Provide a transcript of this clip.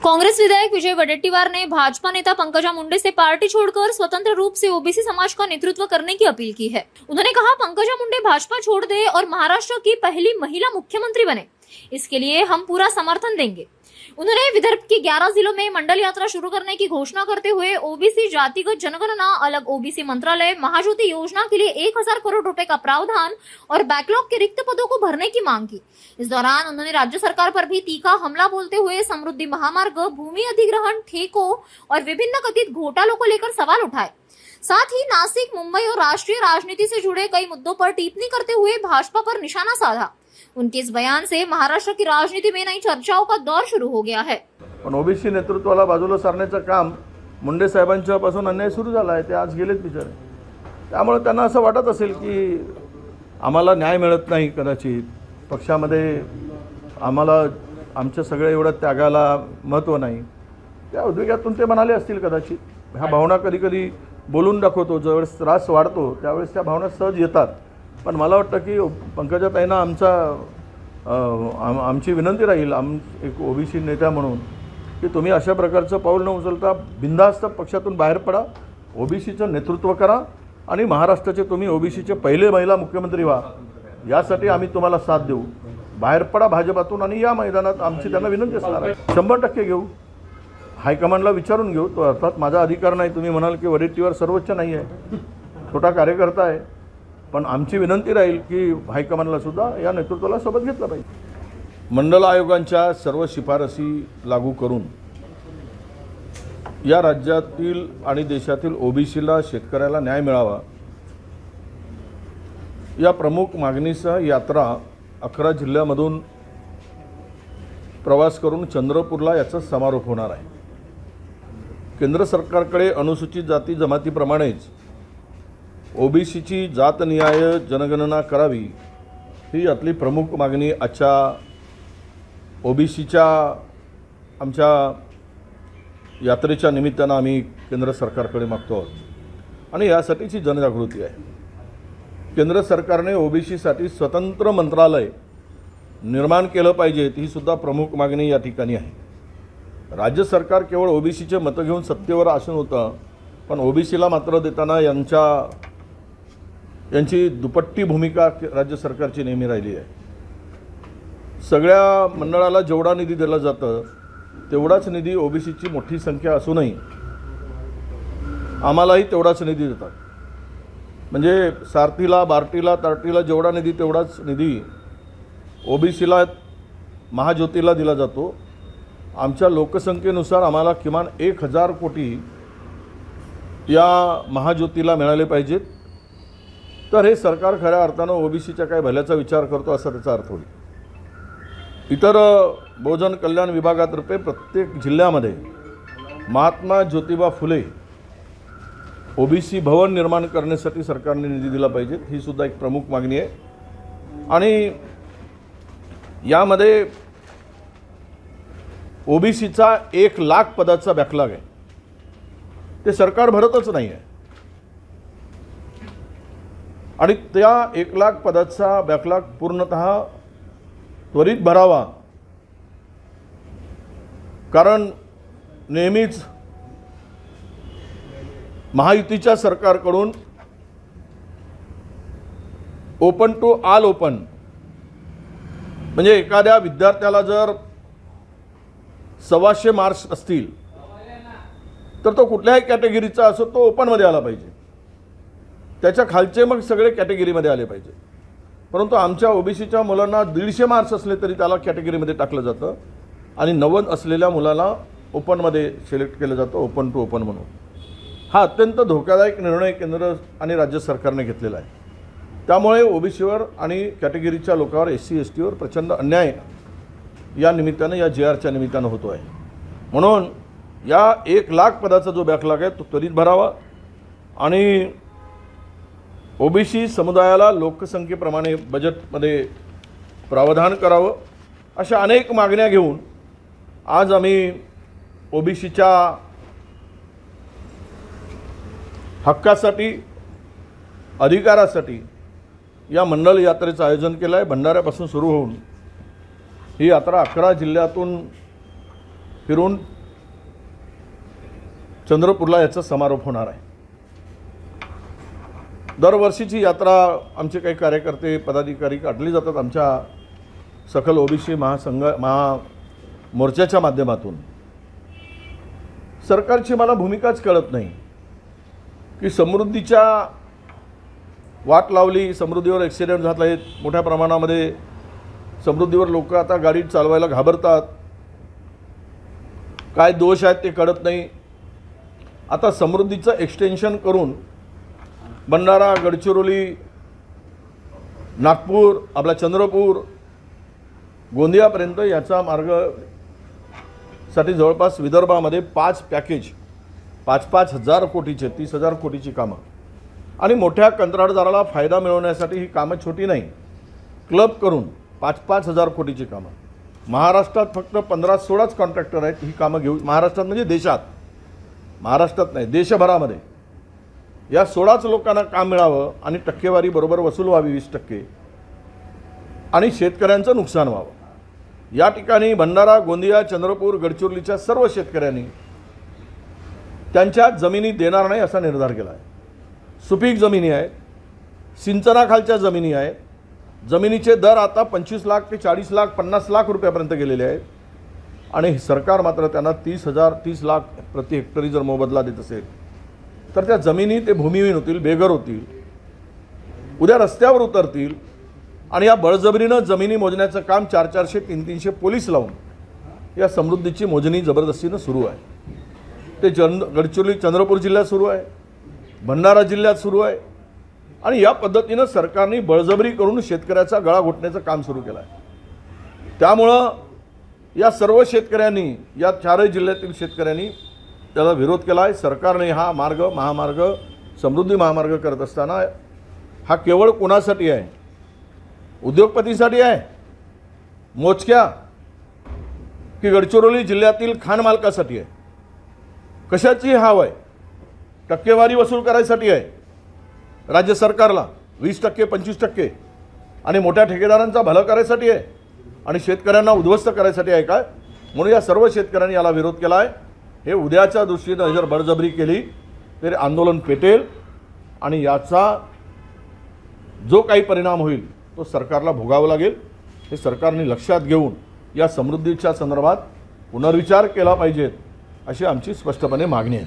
कांग्रेस विधायक विजय वडेट्टीवार ने भाजपा नेता पंकजा मुंडे से पार्टी छोड़कर स्वतंत्र रूप से ओबीसी समाज का नेतृत्व करने की अपील की है। उन्होंने कहा, पंकजा मुंडे भाजपा छोड़ दे और महाराष्ट्र की पहली महिला मुख्यमंत्री बने, इसके लिए हम पूरा समर्थन देंगे। उन्होंने विदर्भ के 11 जिलों में मंडल यात्रा शुरू करने की घोषणा करते हुए ओबीसी जातिगत जनगणना, अलग ओबीसी मंत्रालय, महाज्योति योजना के लिए 1000 करोड़ रुपए का प्रावधान और बैकलॉग के रिक्त पदों को भरने की मांग की। इस दौरान उन्होंने राज्य सरकार पर भी तीखा हमला बोलते हुए समृद्धि महामार्ग, भूमि अधिग्रहण, ठेकों और विभिन्न कथित घोटालों को लेकर सवाल उठाए। साथ ही नासिक, मुंबई और राष्ट्रीय राजनीति से जुड़े कई मुद्दों पर टिप्पणी करते हुए भाजपा पर निशाना साधा। उनके इस बयान से महाराष्ट्र की राजनीति में नई चर्चाओं का दौर शुरू हो गया है। पण ओबीसी नेतृत्वाला बाजूला सारण्याचं काम मुंडे साहेबांच्यापासून अन्याय सुरू झाला आहे। ते आज गेलेत बिचारे, त्यामुळे त्यांना असं वाटत असेल की आम्हाला न्याय मिळत नाही, कदाचित पक्षामध्ये आम्हाला आमच्या सगळ्या एवढ्या त्यागाला महत्त्व नाही, त्या उद्वेगातून ते म्हणाले असतील कदाचित। ह्या भावना कधी कधी बोलून दाखवतो, ज्यावेळेस त्रास वाढतो त्यावेळेस त्या भावना सहज येतात। पण मला वाटतं की पंकजाताईंना आमची विनंती राहील, एक ओबीसी नेता म्हणून, की तुम्ही अशा प्रकारचं पाऊल न उचलता बिनधास्त पक्षातून बाहेर पडा, ओबीसीचं नेतृत्व करा आणि महाराष्ट्राचे तुम्ही ओबीसीचे पहिले महिला मुख्यमंत्री व्हा, यासाठी आम्ही तुम्हाला साथ देऊ। बाहेर पडा भाजपातून आणि या मैदानात आमची त्यांना विनंती असणार आहे। 100% घेऊ, हायकमांडला विचारून घेऊ। तो अर्थात माझा अधिकार नाही। तुम्ही म्हणाल की वडेट्टीवार सर्वोच्च नाही आहे, छोटा कार्यकर्ता आहे, पण आमची विनंती राहील की हायकमांडला सुद्धा या नेतृत्वाला सोबत घेतलं पाहिजे। मंडल आयोगांच्या सर्व शिफारसी लागू करून या राज्यातील आणि देशातील ओबीसीला, शेतकऱ्याला न्याय मिळावा, या प्रमुख मागणीसह यात्रा 11 जिल्ह्यामधून प्रवास करून चंद्रपूरला याचा समारोप होणार आहे। केंद्र सरकारकडे अनुसूचित जाती जमातीप्रमाणेच ओबीसीची जातनिहाय जनगणना करावी, ही यातली प्रमुख मागणी आजच्या ओबीसीच्या आमच्या यात्रेच्या निमित्तानं आम्ही केंद्र सरकारकडे मागतो आहोत आणि यासाठीची जनजागृती आहे। केंद्र सरकारने ओबीसीसाठी स्वतंत्र मंत्रालय निर्माण केलं पाहिजे, ही सुद्धा प्रमुख मागणी या ठिकाणी आहे। राज्य सरकार केवळ ओबीसीचे मतं घेऊन सत्तेवर आसून होतं, पण ओबीसीला मात्र देताना यांची दुपट्टी भूमिका राज्य सरकारची नेहमी राहिली आहे। सगळ्या मंडळाला जेवढा निधी दिला जातं तेवढाच निधी ओबीसीची मोठी संख्या असूनही आम्हालाही तेवढाच निधी देतात। म्हणजे सारथीला, बार्टीला, तार्टीला जेवढा निधी तेवढाच निधी ओबीसीला, महाज्योतीला दिला जातो। आमच्या लोकसंख्येनुसार आम्हाला किमान 1000 कोटी या महाज्योतीला मिळाले पाहिजेत, तर हे सरकार खऱ्या अर्थानं ओबीसीच्या काय भल्याचा विचार करतो असा त्याचा अर्थ होईल। इतर बहुजन कल्याण विभागातर्फे प्रत्येक जिल्ह्यामध्ये महात्मा ज्योतिबा फुले ओबीसी भवन निर्माण करण्यासाठी सरकारने निधी दिला पाहिजे, ही सुद्धा एक प्रमुख मागणी आहे। आणि यामध्ये ओबीसीचा 1 लाख पदाचा बॅकलॉग आहे, ते सरकार भरतच नाही आहे आणि त्या 1 लाख पदाचा बॅकलॉग पूर्णतः त्वरित भरावा, कारण नेहमीच महायुतीच्या सरकारकडून ओपन टू ऑल ओपन, म्हणजे एखाद्या विद्यार्थ्याला जर 125 मार्क्स असतील तर तो कुठल्याही कॅटेगरीचा असो तो ओपनमध्ये आला पाहिजे, त्याच्या खालचे मग सगळे कॅटेगरीमध्ये आले पाहिजे। परंतु आमच्या ओबीसीच्या मुलांना 150 मार्क्स असले तरी त्याला कॅटेगरीमध्ये टाकलं जातं आणि 90 असलेल्या मुलाला ओपनमध्ये सिलेक्ट केलं जातं, ओपन टू ओपन म्हणून। हा अत्यंत धोकादायक निर्णय केंद्र आणि राज्य सरकारने घेतलेला आहे। त्यामुळे ओबीसीवर आणि कॅटेगरीच्या लोकांवर, SC STवर प्रचंड अन्याय या निमित्तानं, या JRच्या निमित्तानं होतो आहे। म्हणून या 1 लाख पदाचा जो बॅकलॉग आहे तो त्वरित भरावा आणि ओबीसी समुदायाला लोकसंख्येप्रमाणे बजेटमध्ये प्रावधान करावं, अशा अनेक मागण्या घेऊन आज आम्ही ओबीसीच्या हक्कासाठी, अधिकारासाठी या मंडल यात्रेचं आयोजन केलं आहे। भंडाऱ्यापासून सुरू होऊन ही यात्रा 11 जिल्ह्यातून फिरून चंद्रपूरला याचा समारोप होणार आहे. दरवर्षीची यात्रा आमचे काही कार्यकर्ते पदाधिकारी काढली जातात आमच्या सकल ओबीसी महामोर्चाच्या माध्यमातून. सरकारची मला भूमिकाच कळत नाही की समृद्धीच्या वाट लावली, समृद्धीवर ॲक्सिडेंट झाला आहे मोठ्या प्रमाणामध्ये, समृद्धीवर लोक आता गाडी चालवायला घाबरतात, काय दोष आहेत ते कळत नाही. आता समृद्धीचं एक्सटेन्शन करून भंडारा, गडचिरोली, नागपूर, आपला चंद्रपूर, गोंदियापर्यंत याचा मार्गसाठी जवळपास विदर्भामध्ये 5 पॅकेज 5-5 हजार कोटीचे 30,000 कोटीची कामं आणि मोठ्या कंत्राटदाराला फायदा मिळवण्यासाठी ही कामं छोटी नाही, क्लब करून 5-5 हजार कोटीची कामं. महाराष्ट्रात फक्त 15-16च कॉन्ट्रॅक्टर आहेत ही कामं घेऊ. महाराष्ट्रात म्हणजे देशात, महाराष्ट्रात नाही देशभरामध्ये या 16च लोकांना काम मिळावं आणि टक्केवारी बरोबर वसूल व्हावी 20% आणि शेतकऱ्यांचं नुकसान व्हावं. या ठिकाणी भंडारा, गोंदिया, चंद्रपूर, गडचिरोलीच्या सर्व शेतकऱ्यांनी त्यांच्या जमिनी देणार नाही असा निर्धार केला आहे. सुपीक जमिनी आहेत, सिंचनाखालच्या जमिनी आहेत, जमिनीचे दर आता 25 लाख ते 40 लाख 50 लाख रुपयापर्यंत गेलेले आहेत आणि सरकार मात्र त्यांना 30 लाख प्रति हेक्टरी जर मोबदला देत असेल तर त्या जमिनी ते भूमिहीन होतील, बेघर होतील, उद्या रस्त्यावर उतरतील आणि या बळजबरीनं जमिनी मोजण्याचं काम 400-400, 300-300 पोलीस लावून या समृद्धीची मोजणी जबरदस्तीनं सुरू आहे. ते गडचिरोली, चंद्रपूर जिल्ह्यात सुरू आहे, भंडारा जिल्ह्यात सुरू आहे आणि या पद्धतीनं सरकारने बळजबरी करून शेतकऱ्याचा गळा घोटण्याचं काम सुरू केलं आहे. त्यामुळं या सर्व शेतकऱ्यांनी, या 4 जिल्ह्यातील शेतकऱ्यांनी त्याला विरोध केला आहे. सरकारने हा महामार्ग समृद्धी महामार्ग करत असताना हा केवळ कोणासाठी आहे? उद्योगपतीसाठी आहे मोजक्या की गडचिरोली जिल्ह्यातील खाण मालकासाठी आहे? कशाची हाव आहे? टक्केवारी वसूल करायसाठी आहे राज्य सरकारला 20%, 25% आणि मोठ्या ठेकेदारांचा भलं करायसाठी आहे आणि शेतकऱ्यांना उद्ध्वस्त करायसाठी आहे काय? म्हणून या सर्व शेतकऱ्यांनी याला विरोध केला आहे. हे उद्याच्या दृष्टीनं जर बळजबरी केली तरी आंदोलन पेटेल आणि याचा जो काही परिणाम होईल तो सरकारला भोगावा लागेल. हे सरकारने लक्षात घेऊन या समृद्धीच्या संदर्भात पुनर्विचार केला पाहिजेत अशी आमची स्पष्टपणे मागणी आहे.